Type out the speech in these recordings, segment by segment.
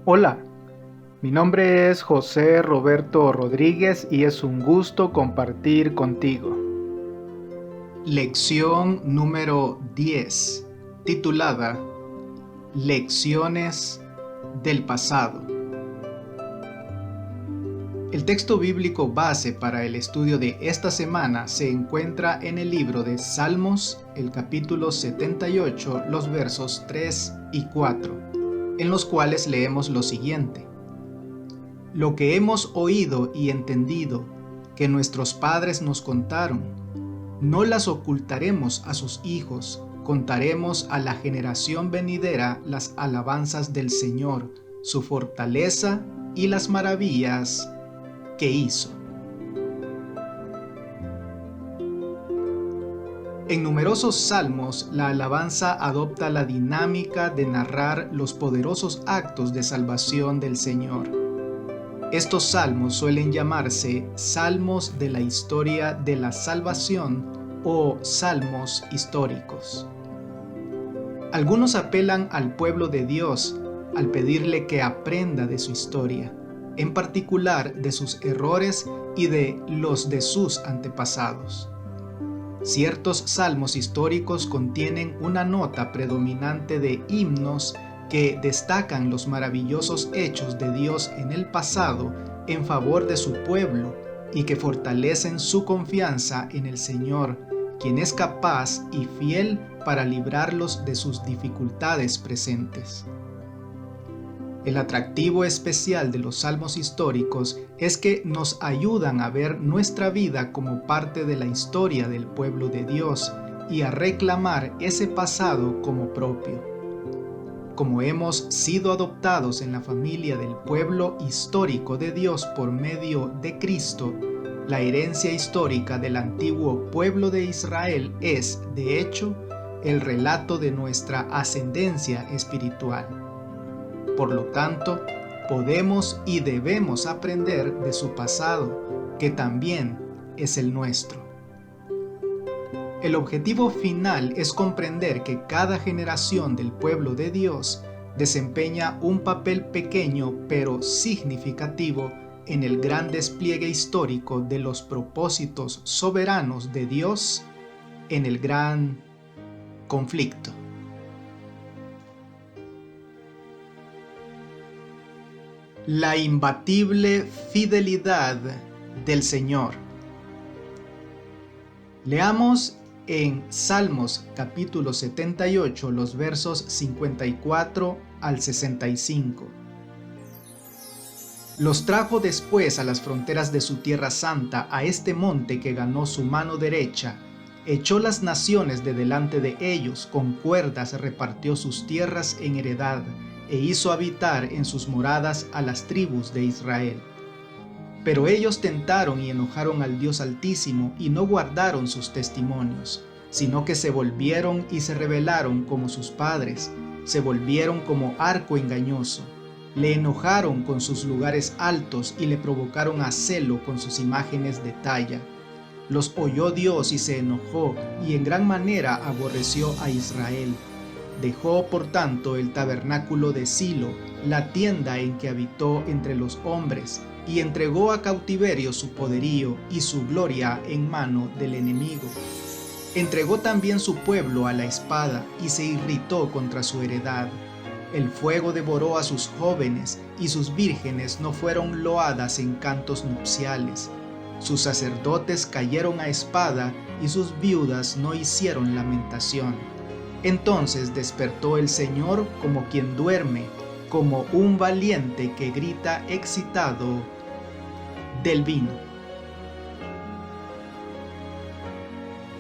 Hola, mi nombre es José Roberto Rodríguez y es un gusto compartir contigo. Lección número 10, titulada Lecciones del pasado. El texto bíblico base para el estudio de esta semana se encuentra en el libro de Salmos, el capítulo 78, los versos 3 y 4, en los cuales leemos lo siguiente. Lo que hemos oído y entendido, que nuestros padres nos contaron, no las ocultaremos a sus hijos, contaremos a la generación venidera las alabanzas del Señor, su fortaleza y las maravillas que hizo. En numerosos salmos, la alabanza adopta la dinámica de narrar los poderosos actos de salvación del Señor. Estos salmos suelen llamarse salmos de la historia de la salvación o salmos históricos. Algunos apelan al pueblo de Dios al pedirle que aprenda de su historia, en particular de sus errores y de los de sus antepasados. Ciertos salmos históricos contienen una nota predominante de himnos que destacan los maravillosos hechos de Dios en el pasado en favor de su pueblo y que fortalecen su confianza en el Señor, quien es capaz y fiel para librarlos de sus dificultades presentes. El atractivo especial de los salmos históricos es que nos ayudan a ver nuestra vida como parte de la historia del pueblo de Dios y a reclamar ese pasado como propio. Como hemos sido adoptados en la familia del pueblo histórico de Dios por medio de Cristo, la herencia histórica del antiguo pueblo de Israel es, de hecho, el relato de nuestra ascendencia espiritual. Por lo tanto, podemos y debemos aprender de su pasado, que también es el nuestro. El objetivo final es comprender que cada generación del pueblo de Dios desempeña un papel pequeño pero significativo en el gran despliegue histórico de los propósitos soberanos de Dios en el gran conflicto. La imbatible fidelidad del Señor. Leamos en Salmos capítulo 78 los versos 54 al 65. Los trajo después a las fronteras de su tierra santa, a este monte que ganó su mano derecha. Echó las naciones de delante de ellos, con cuerdas repartió sus tierras en heredad, e hizo habitar en sus moradas a las tribus de Israel. Pero ellos tentaron y enojaron al Dios Altísimo y no guardaron sus testimonios, sino que se volvieron y se rebelaron como sus padres, se volvieron como arco engañoso. Le enojaron con sus lugares altos y le provocaron a celo con sus imágenes de talla. Los oyó Dios y se enojó, y en gran manera aborreció a Israel. Dejó, por tanto, el tabernáculo de Silo, la tienda en que habitó entre los hombres, y entregó a cautiverio su poderío y su gloria en mano del enemigo. Entregó también su pueblo a la espada y se irritó contra su heredad. El fuego devoró a sus jóvenes y sus vírgenes no fueron loadas en cantos nupciales. Sus sacerdotes cayeron a espada y sus viudas no hicieron lamentación. Entonces despertó el Señor como quien duerme, como un valiente que grita excitado del vino.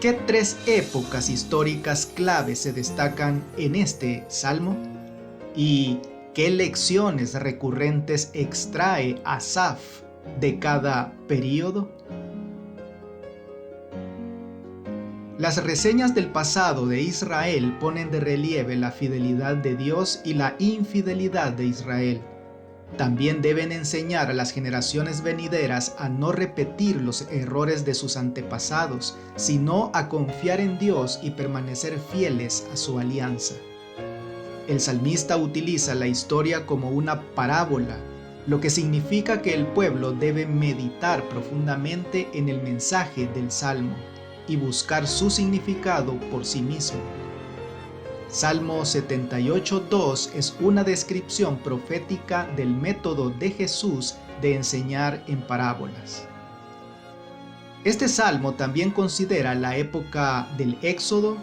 ¿Qué tres épocas históricas claves se destacan en este salmo? ¿Y qué lecciones recurrentes extrae Asaf de cada período? Las reseñas del pasado de Israel ponen de relieve la fidelidad de Dios y la infidelidad de Israel. También deben enseñar a las generaciones venideras a no repetir los errores de sus antepasados, sino a confiar en Dios y permanecer fieles a su alianza. El salmista utiliza la historia como una parábola, lo que significa que el pueblo debe meditar profundamente en el mensaje del salmo y buscar su significado por sí mismo. Salmo 78:2 es una descripción profética del método de Jesús de enseñar en parábolas. Este salmo también considera la época del Éxodo,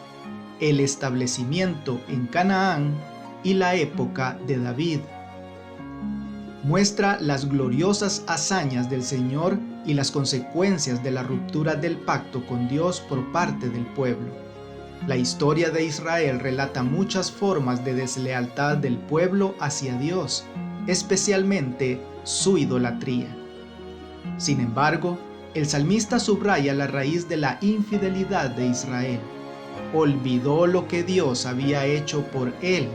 el establecimiento en Canaán y la época de David. Muestra las gloriosas hazañas del Señor y las consecuencias de la ruptura del pacto con Dios por parte del pueblo. La historia de Israel relata muchas formas de deslealtad del pueblo hacia Dios, especialmente su idolatría. Sin embargo, el salmista subraya la raíz de la infidelidad de Israel. Olvidó lo que Dios había hecho por él,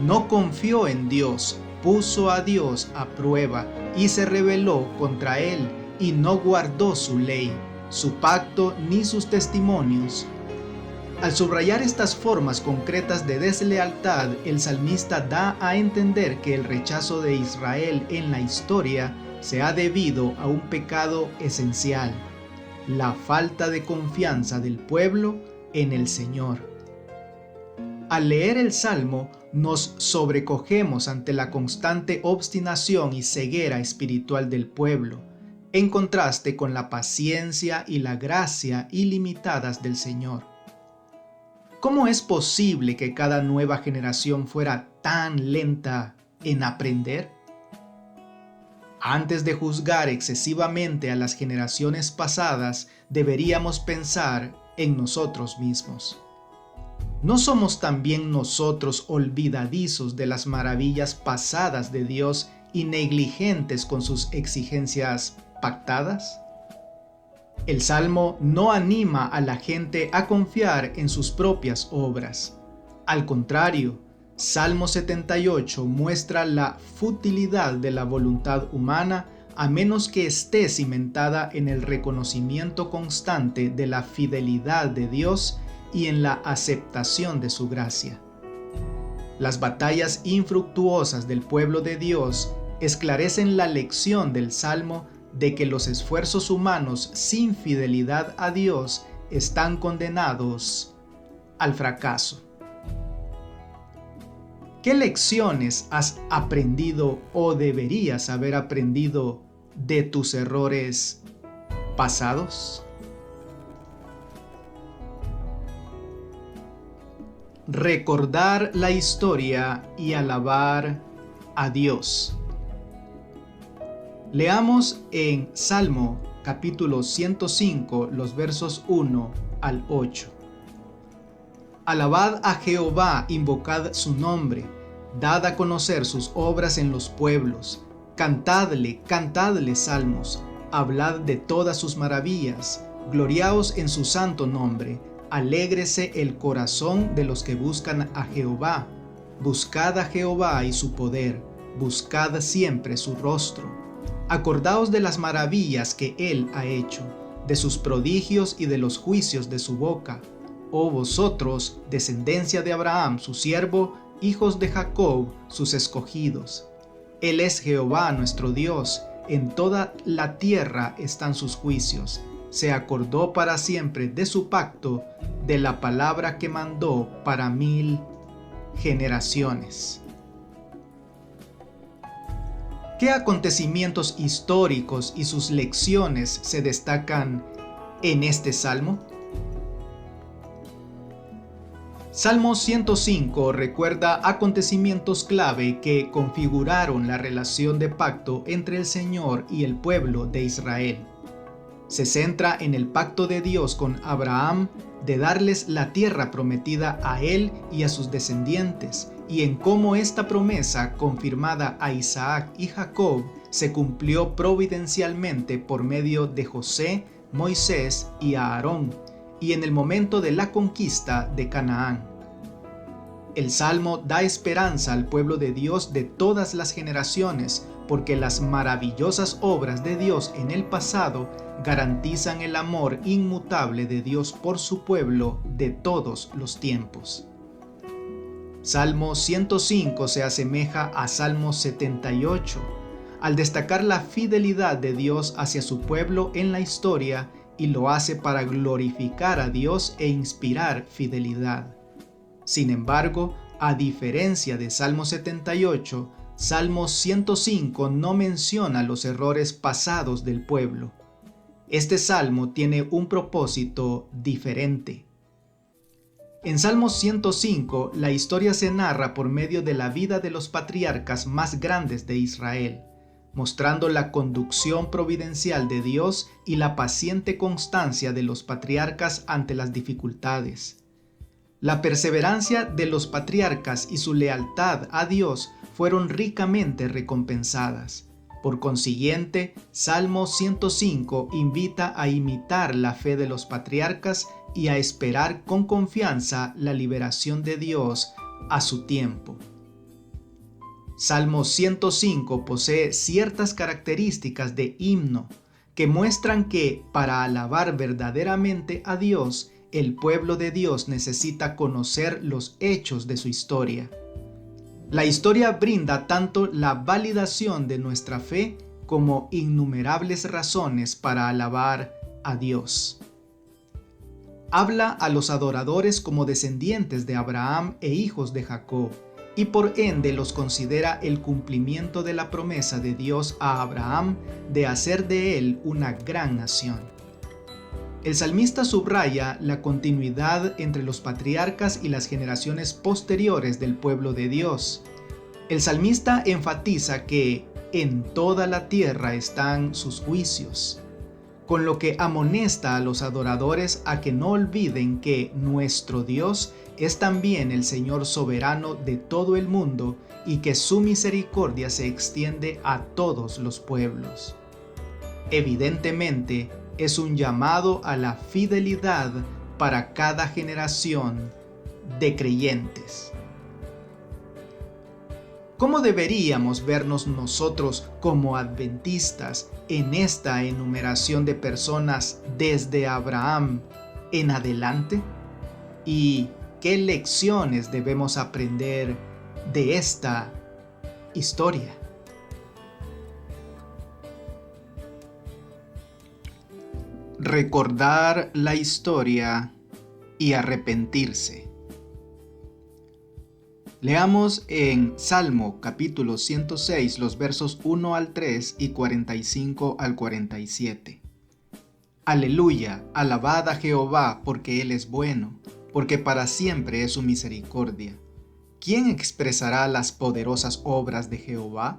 no confió en Dios, puso a Dios a prueba y se rebeló contra él y no guardó su ley, su pacto ni sus testimonios. Al subrayar estas formas concretas de deslealtad, el salmista da a entender que el rechazo de Israel en la historia se ha debido a un pecado esencial, la falta de confianza del pueblo en el Señor. Al leer el Salmo, nos sobrecogemos ante la constante obstinación y ceguera espiritual del pueblo, en contraste con la paciencia y la gracia ilimitadas del Señor. ¿Cómo es posible que cada nueva generación fuera tan lenta en aprender? Antes de juzgar excesivamente a las generaciones pasadas, deberíamos pensar en nosotros mismos. ¿No somos también nosotros olvidadizos de las maravillas pasadas de Dios y negligentes con sus exigencias pactadas? El Salmo no anima a la gente a confiar en sus propias obras. Al contrario, Salmo 78 muestra la futilidad de la voluntad humana a menos que esté cimentada en el reconocimiento constante de la fidelidad de Dios y en la aceptación de su gracia. Las batallas infructuosas del pueblo de Dios esclarecen la lección del Salmo de que los esfuerzos humanos sin fidelidad a Dios están condenados al fracaso. ¿Qué lecciones has aprendido o deberías haber aprendido de tus errores pasados? Recordar la historia y alabar a Dios. Leamos en Salmo capítulo 105 los versos 1 al 8. Alabad a Jehová, invocad su nombre, dad a conocer sus obras en los pueblos, cantadle salmos, hablad de todas sus maravillas, gloriaos en su santo nombre, alégrese el corazón de los que buscan a Jehová, buscad a Jehová y su poder, buscad siempre su rostro. Acordaos de las maravillas que Él ha hecho, de sus prodigios y de los juicios de su boca. Oh vosotros, descendencia de Abraham, su siervo, hijos de Jacob, sus escogidos. Él es Jehová nuestro Dios, en toda la tierra están sus juicios. Se acordó para siempre de su pacto, de la palabra que mandó para 1000 generaciones. ¿Qué acontecimientos históricos y sus lecciones se destacan en este salmo? Salmo 105 recuerda acontecimientos clave que configuraron la relación de pacto entre el Señor y el pueblo de Israel. Se centra en el pacto de Dios con Abraham de darles la tierra prometida a él y a sus descendientes, y en cómo esta promesa, confirmada a Isaac y Jacob, se cumplió providencialmente por medio de José, Moisés y Aarón, y en el momento de la conquista de Canaán. El Salmo da esperanza al pueblo de Dios de todas las generaciones, porque las maravillosas obras de Dios en el pasado garantizan el amor inmutable de Dios por su pueblo de todos los tiempos. Salmo 105 se asemeja a Salmo 78, al destacar la fidelidad de Dios hacia su pueblo en la historia, y lo hace para glorificar a Dios e inspirar fidelidad. Sin embargo, a diferencia de Salmo 78, Salmo 105 no menciona los errores pasados del pueblo. Este salmo tiene un propósito diferente. En Salmo 105, la historia se narra por medio de la vida de los patriarcas más grandes de Israel, mostrando la conducción providencial de Dios y la paciente constancia de los patriarcas ante las dificultades. La perseverancia de los patriarcas y su lealtad a Dios fueron ricamente recompensadas. Por consiguiente, Salmo 105 invita a imitar la fe de los patriarcas y a esperar con confianza la liberación de Dios a su tiempo. Salmo 105 posee ciertas características de himno que muestran que, para alabar verdaderamente a Dios, el pueblo de Dios necesita conocer los hechos de su historia. La historia brinda tanto la validación de nuestra fe como innumerables razones para alabar a Dios. Habla a los adoradores como descendientes de Abraham e hijos de Jacob, y por ende los considera el cumplimiento de la promesa de Dios a Abraham de hacer de él una gran nación. El salmista subraya la continuidad entre los patriarcas y las generaciones posteriores del pueblo de Dios. El salmista enfatiza que en toda la tierra están sus juicios, con lo que amonesta a los adoradores a que no olviden que nuestro Dios es también el Señor soberano de todo el mundo y que su misericordia se extiende a todos los pueblos. Evidentemente, es un llamado a la fidelidad para cada generación de creyentes. ¿Cómo deberíamos vernos nosotros como adventistas en esta enumeración de personas desde Abraham en adelante? ¿Y qué lecciones debemos aprender de esta historia? Recordar la historia y arrepentirse. Leamos en Salmo capítulo 106 los versos 1 al 3 y 45 al 47. Aleluya, alabad a Jehová, porque Él es bueno, porque para siempre es su misericordia. ¿Quién expresará las poderosas obras de Jehová?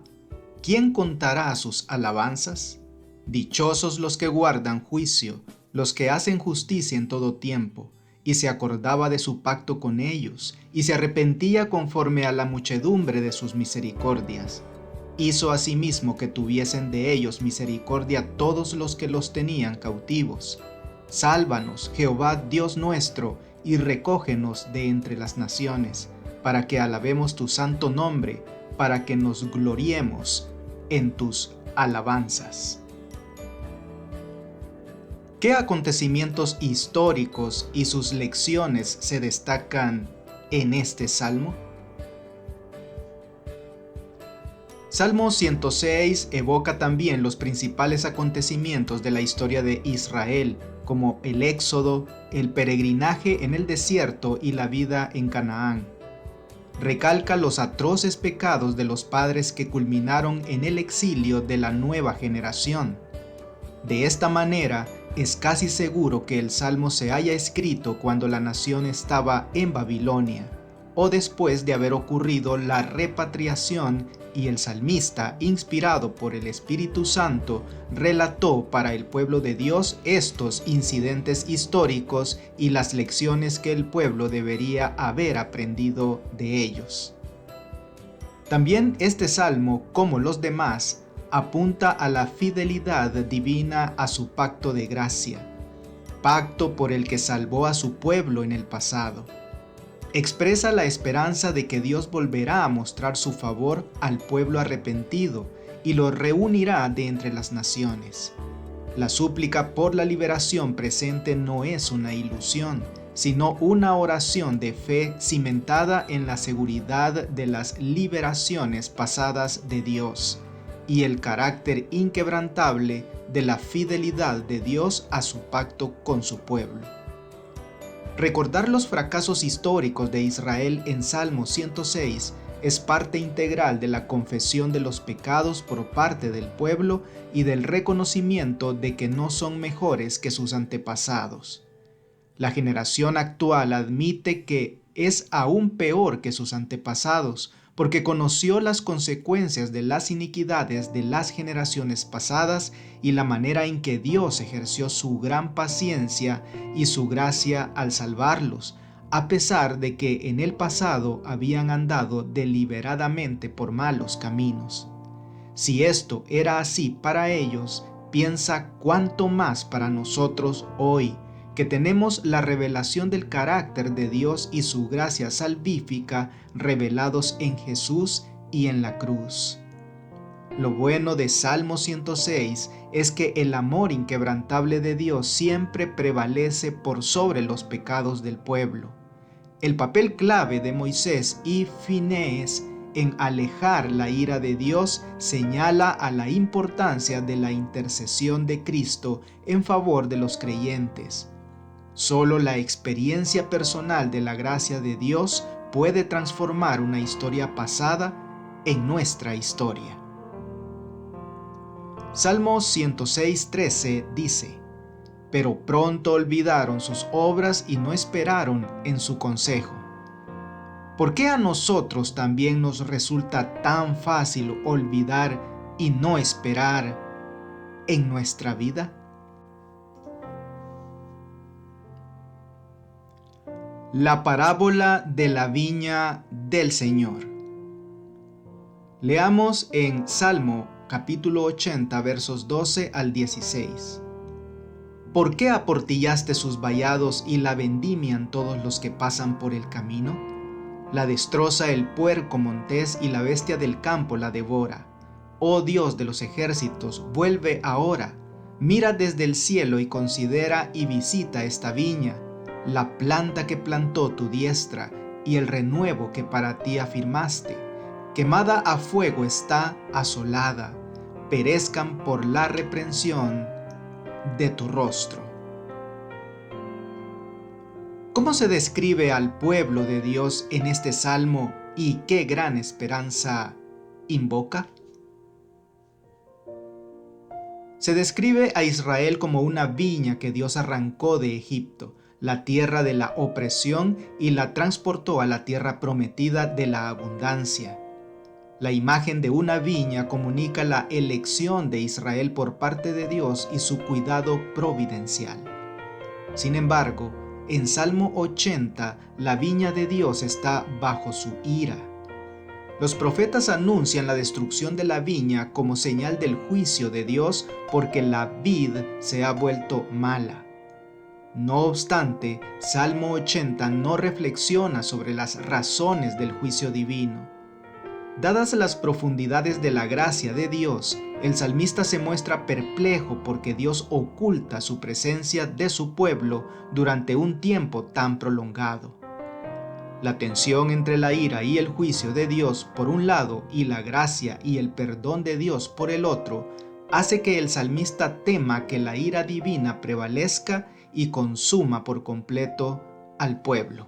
¿Quién contará sus alabanzas? Dichosos los que guardan juicio, los que hacen justicia en todo tiempo, y se acordaba de su pacto con ellos, y se arrepentía conforme a la muchedumbre de sus misericordias. Hizo asimismo que tuviesen de ellos misericordia todos los que los tenían cautivos. Sálvanos, Jehová Dios nuestro, y recógenos de entre las naciones, para que alabemos tu santo nombre, para que nos gloriemos en tus alabanzas. ¿Qué acontecimientos históricos y sus lecciones se destacan en este salmo? Salmo 106 evoca también los principales acontecimientos de la historia de Israel, como el éxodo, el peregrinaje en el desierto y la vida en Canaán. Recalca los atroces pecados de los padres que culminaron en el exilio de la nueva generación. De esta manera, es casi seguro que el Salmo se haya escrito cuando la nación estaba en Babilonia, o después de haber ocurrido la repatriación, y el salmista, inspirado por el Espíritu Santo, relató para el pueblo de Dios estos incidentes históricos y las lecciones que el pueblo debería haber aprendido de ellos. También este salmo, como los demás, apunta a la fidelidad divina a su pacto de gracia, pacto por el que salvó a su pueblo en el pasado. Expresa la esperanza de que Dios volverá a mostrar su favor al pueblo arrepentido y lo reunirá de entre las naciones. La súplica por la liberación presente no es una ilusión, sino una oración de fe cimentada en la seguridad de las liberaciones pasadas de Dios y el carácter inquebrantable de la fidelidad de Dios a su pacto con su pueblo. Recordar los fracasos históricos de Israel en Salmo 106 es parte integral de la confesión de los pecados por parte del pueblo y del reconocimiento de que no son mejores que sus antepasados. La generación actual admite que es aún peor que sus antepasados, porque conoció las consecuencias de las iniquidades de las generaciones pasadas y la manera en que Dios ejerció su gran paciencia y su gracia al salvarlos, a pesar de que en el pasado habían andado deliberadamente por malos caminos. Si esto era así para ellos, piensa cuánto más para nosotros hoy, que tenemos la revelación del carácter de Dios y su gracia salvífica revelados en Jesús y en la cruz. Lo bueno de Salmo 106 es que el amor inquebrantable de Dios siempre prevalece por sobre los pecados del pueblo. El papel clave de Moisés y Finees en alejar la ira de Dios señala a la importancia de la intercesión de Cristo en favor de los creyentes. Solo la experiencia personal de la gracia de Dios puede transformar una historia pasada en nuestra historia. Salmo 106:13 dice: pero pronto olvidaron sus obras y no esperaron en su consejo. ¿Por qué a nosotros también nos resulta tan fácil olvidar y no esperar en nuestra vida? La parábola de la viña del Señor. Leamos en Salmo capítulo 80 versos 12 al 16. ¿Por qué aportillaste sus vallados y la vendimian todos los que pasan por el camino? La destroza el puerco montés y la bestia del campo la devora. Oh Dios de los ejércitos, vuelve ahora. Mira desde el cielo y considera y visita esta viña, la planta que plantó tu diestra y el renuevo que para ti afirmaste. Quemada a fuego está, asolada, perezcan por la reprensión de tu rostro. ¿Cómo se describe al pueblo de Dios en este salmo y qué gran esperanza invoca? Se describe a Israel como una viña que Dios arrancó de Egipto, la tierra de la opresión, y la transportó a la tierra prometida de la abundancia. La imagen de una viña comunica la elección de Israel por parte de Dios y su cuidado providencial. Sin embargo, en Salmo 80, la viña de Dios está bajo su ira. Los profetas anuncian la destrucción de la viña como señal del juicio de Dios porque la vid se ha vuelto mala. No obstante, Salmo 80 no reflexiona sobre las razones del juicio divino. Dadas las profundidades de la gracia de Dios, el salmista se muestra perplejo porque Dios oculta su presencia de su pueblo durante un tiempo tan prolongado. La tensión entre la ira y el juicio de Dios por un lado y la gracia y el perdón de Dios por el otro hace que el salmista tema que la ira divina prevalezca y consuma por completo al pueblo.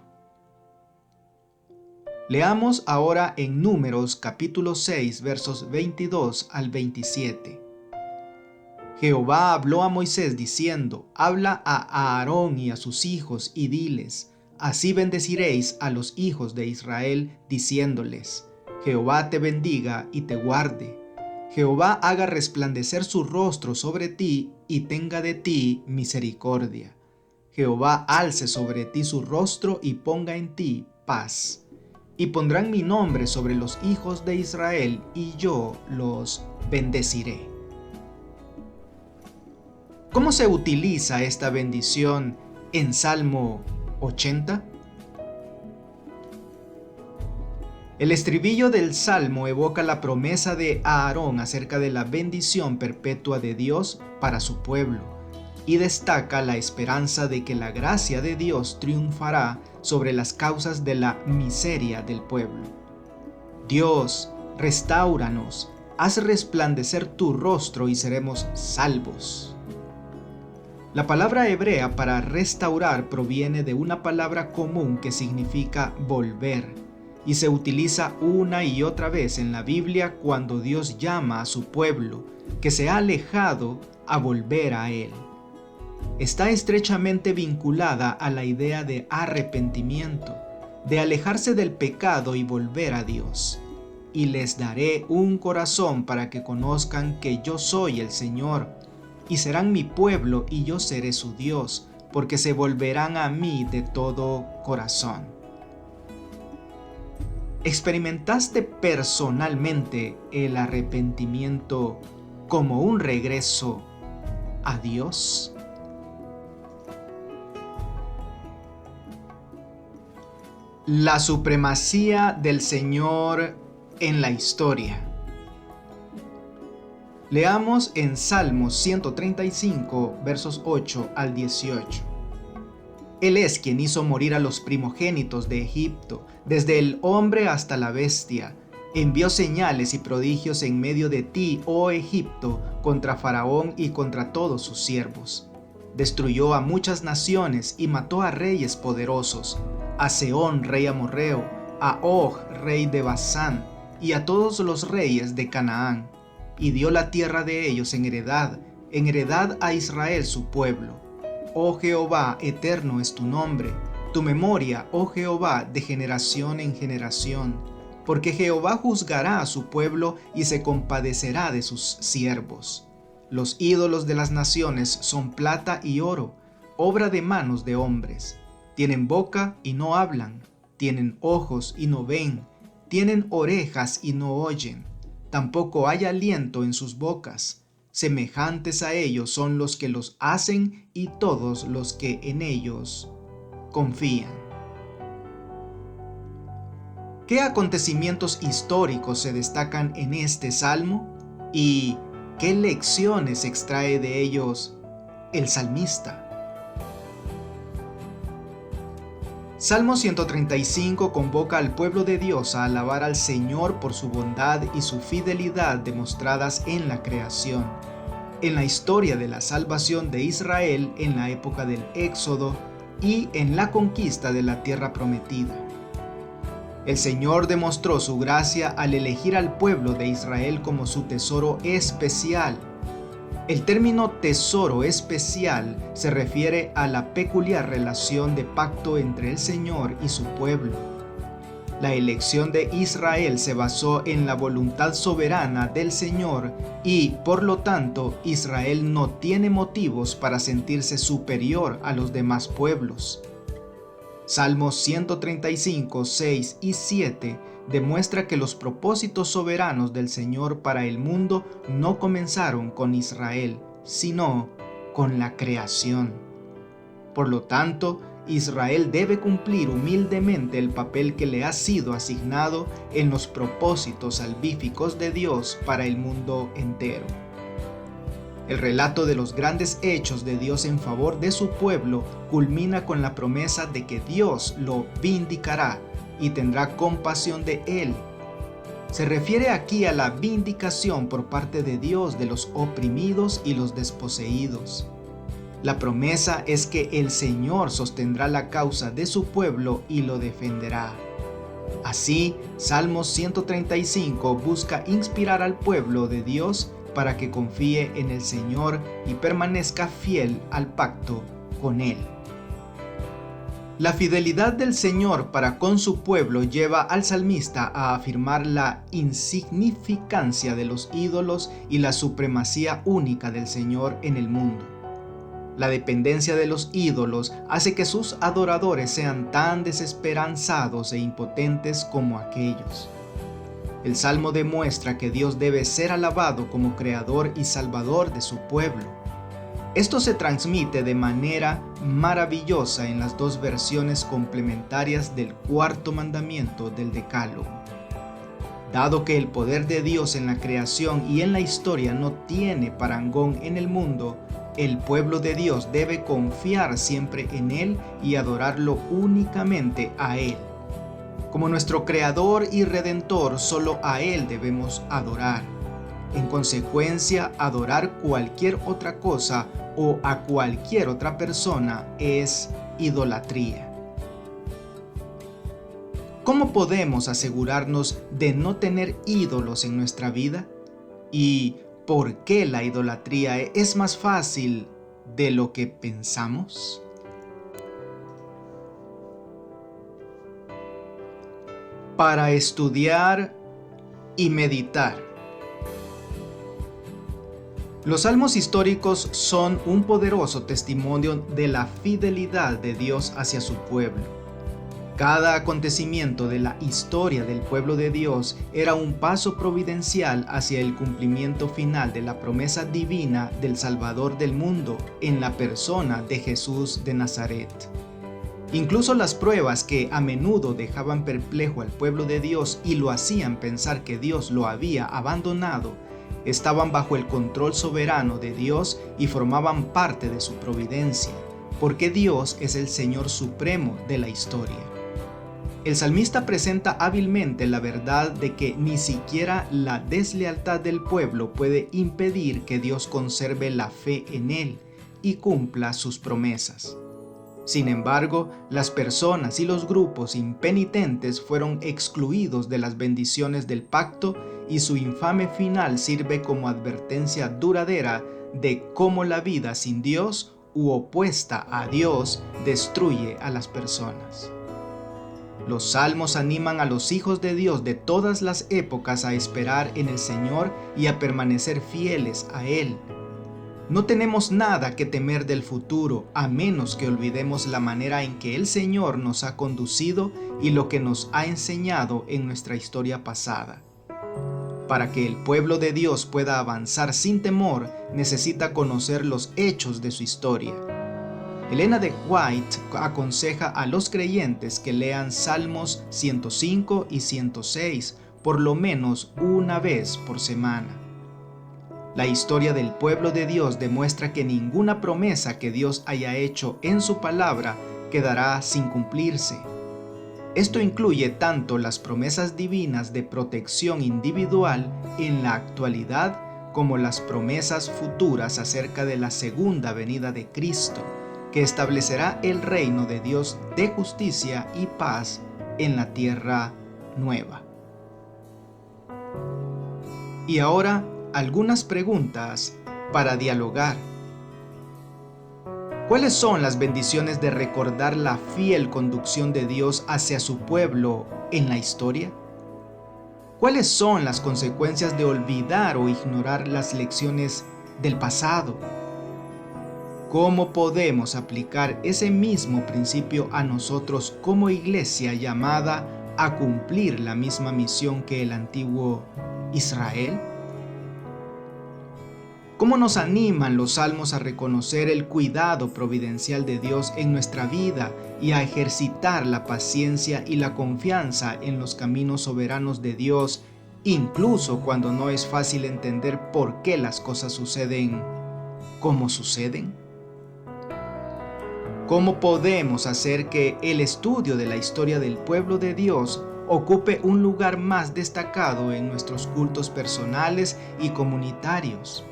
Leamos ahora en Números capítulo 6 versos 22 al 27. Jehová habló a Moisés diciendo: habla a Aarón y a sus hijos y diles: así bendeciréis a los hijos de Israel, diciéndoles: Jehová te bendiga y te guarde. Jehová haga resplandecer su rostro sobre ti y tenga de ti misericordia. Jehová alce sobre ti su rostro y ponga en ti paz. Y pondrán mi nombre sobre los hijos de Israel, y yo los bendeciré. ¿Cómo se utiliza esta bendición en Salmo 80? El estribillo del Salmo evoca la promesa de Aarón acerca de la bendición perpetua de Dios para su pueblo. y destaca la esperanza de que la gracia de Dios triunfará sobre las causas de la miseria del pueblo. Dios, restáuranos, haz resplandecer tu rostro y seremos salvos. La palabra hebrea para restaurar proviene de una palabra común que significa volver, y se utiliza una y otra vez en la Biblia cuando Dios llama a su pueblo, que se ha alejado, a volver a Él. Está estrechamente vinculada a la idea de arrepentimiento, de alejarse del pecado y volver a Dios. Y les daré un corazón para que conozcan que yo soy el Señor, y serán mi pueblo y yo seré su Dios, porque se volverán a mí de todo corazón. ¿Experimentaste personalmente el arrepentimiento como un regreso a Dios? La supremacía del Señor en la historia. Leamos en Salmos 135, versos 8 al 18. Él es quien hizo morir a los primogénitos de Egipto, desde el hombre hasta la bestia. Envió señales y prodigios en medio de ti, oh Egipto, contra Faraón y contra todos sus siervos. Destruyó a muchas naciones y mató a reyes poderosos, a Sehón, rey amorreo, a Og, rey de Basán, y a todos los reyes de Canaán, y dio la tierra de ellos en heredad a Israel su pueblo. Oh Jehová, eterno es tu nombre, tu memoria, oh Jehová, de generación en generación, porque Jehová juzgará a su pueblo y se compadecerá de sus siervos. Los ídolos de las naciones son plata y oro, obra de manos de hombres. Tienen boca y no hablan, tienen ojos y no ven, tienen orejas y no oyen, tampoco hay aliento en sus bocas. Semejantes a ellos son los que los hacen y todos los que en ellos confían. ¿Qué acontecimientos históricos se destacan en este salmo? ¿Y qué lecciones extrae de ellos el salmista? Salmo 135 convoca al pueblo de Dios a alabar al Señor por su bondad y su fidelidad demostradas en la creación, en la historia de la salvación de Israel en la época del Éxodo y en la conquista de la tierra prometida. El Señor demostró su gracia al elegir al pueblo de Israel como su tesoro especial. El término tesoro especial se refiere a la peculiar relación de pacto entre el Señor y su pueblo. La elección de Israel se basó en la voluntad soberana del Señor y, por lo tanto, Israel no tiene motivos para sentirse superior a los demás pueblos. Salmos 135, 6 y 7 demuestra que los propósitos soberanos del Señor para el mundo no comenzaron con Israel, sino con la creación. Por lo tanto, Israel debe cumplir humildemente el papel que le ha sido asignado en los propósitos salvíficos de Dios para el mundo entero. El relato de los grandes hechos de Dios en favor de su pueblo culmina con la promesa de que Dios lo vindicará y tendrá compasión de él. Se refiere aquí a la vindicación por parte de Dios de los oprimidos y los desposeídos. La promesa es que el Señor sostendrá la causa de su pueblo y lo defenderá. Así, Salmos 135 busca inspirar al pueblo de Dios para que confíe en el Señor y permanezca fiel al pacto con Él. La fidelidad del Señor para con su pueblo lleva al salmista a afirmar la insignificancia de los ídolos y la supremacía única del Señor en el mundo. La dependencia de los ídolos hace que sus adoradores sean tan desesperanzados e impotentes como aquellos. El Salmo demuestra que Dios debe ser alabado como creador y salvador de su pueblo. Esto se transmite de manera maravillosa en las dos versiones complementarias del cuarto mandamiento del Decálogo. Dado que el poder de Dios en la creación y en la historia no tiene parangón en el mundo, el pueblo de Dios debe confiar siempre en Él y adorarlo únicamente a Él. Como nuestro Creador y Redentor, solo a Él debemos adorar. En consecuencia, adorar cualquier otra cosa o a cualquier otra persona es idolatría. ¿Cómo podemos asegurarnos de no tener ídolos en nuestra vida? ¿Y por qué la idolatría es más fácil de lo que pensamos? Para estudiar y meditar. Los salmos históricos son un poderoso testimonio de la fidelidad de Dios hacia su pueblo. Cada acontecimiento de la historia del pueblo de Dios era un paso providencial hacia el cumplimiento final de la promesa divina del Salvador del mundo en la persona de Jesús de Nazaret. Incluso las pruebas que a menudo dejaban perplejo al pueblo de Dios y lo hacían pensar que Dios lo había abandonado, estaban bajo el control soberano de Dios y formaban parte de su providencia, porque Dios es el Señor supremo de la historia. El salmista presenta hábilmente la verdad de que ni siquiera la deslealtad del pueblo puede impedir que Dios conserve la fe en él y cumpla sus promesas. Sin embargo, las personas y los grupos impenitentes fueron excluidos de las bendiciones del pacto y su infame final sirve como advertencia duradera de cómo la vida sin Dios u opuesta a Dios destruye a las personas. Los salmos animan a los hijos de Dios de todas las épocas a esperar en el Señor y a permanecer fieles a Él. No tenemos nada que temer del futuro, a menos que olvidemos la manera en que el Señor nos ha conducido y lo que nos ha enseñado en nuestra historia pasada. Para que el pueblo de Dios pueda avanzar sin temor, necesita conocer los hechos de su historia. Elena de White aconseja a los creyentes que lean Salmos 105 y 106 por lo menos una vez por semana. La historia del pueblo de Dios demuestra que ninguna promesa que Dios haya hecho en su palabra quedará sin cumplirse. Esto incluye tanto las promesas divinas de protección individual en la actualidad como las promesas futuras acerca de la segunda venida de Cristo, que establecerá el reino de Dios de justicia y paz en la tierra nueva. Y ahora, algunas preguntas para dialogar. ¿Cuáles son las bendiciones de recordar la fiel conducción de Dios hacia su pueblo en la historia? ¿Cuáles son las consecuencias de olvidar o ignorar las lecciones del pasado? ¿Cómo podemos aplicar ese mismo principio a nosotros como iglesia llamada a cumplir la misma misión que el antiguo Israel? ¿Cómo nos animan los salmos a reconocer el cuidado providencial de Dios en nuestra vida y a ejercitar la paciencia y la confianza en los caminos soberanos de Dios, incluso cuando no es fácil entender por qué las cosas suceden como suceden? ¿Cómo podemos hacer que el estudio de la historia del pueblo de Dios ocupe un lugar más destacado en nuestros cultos personales y comunitarios?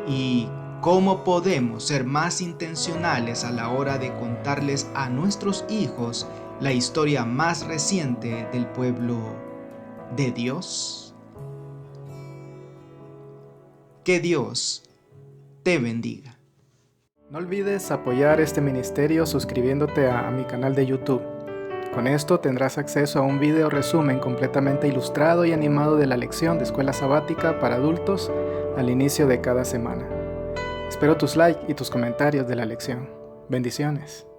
¿Y cómo podemos ser más intencionales a la hora de contarles a nuestros hijos la historia más reciente del pueblo de Dios? Que Dios te bendiga. No olvides apoyar este ministerio suscribiéndote a mi canal de YouTube. Con esto tendrás acceso a un video resumen completamente ilustrado y animado de la lección de escuela sabática para adultos al inicio de cada semana. Espero tus likes y tus comentarios de la lección. Bendiciones.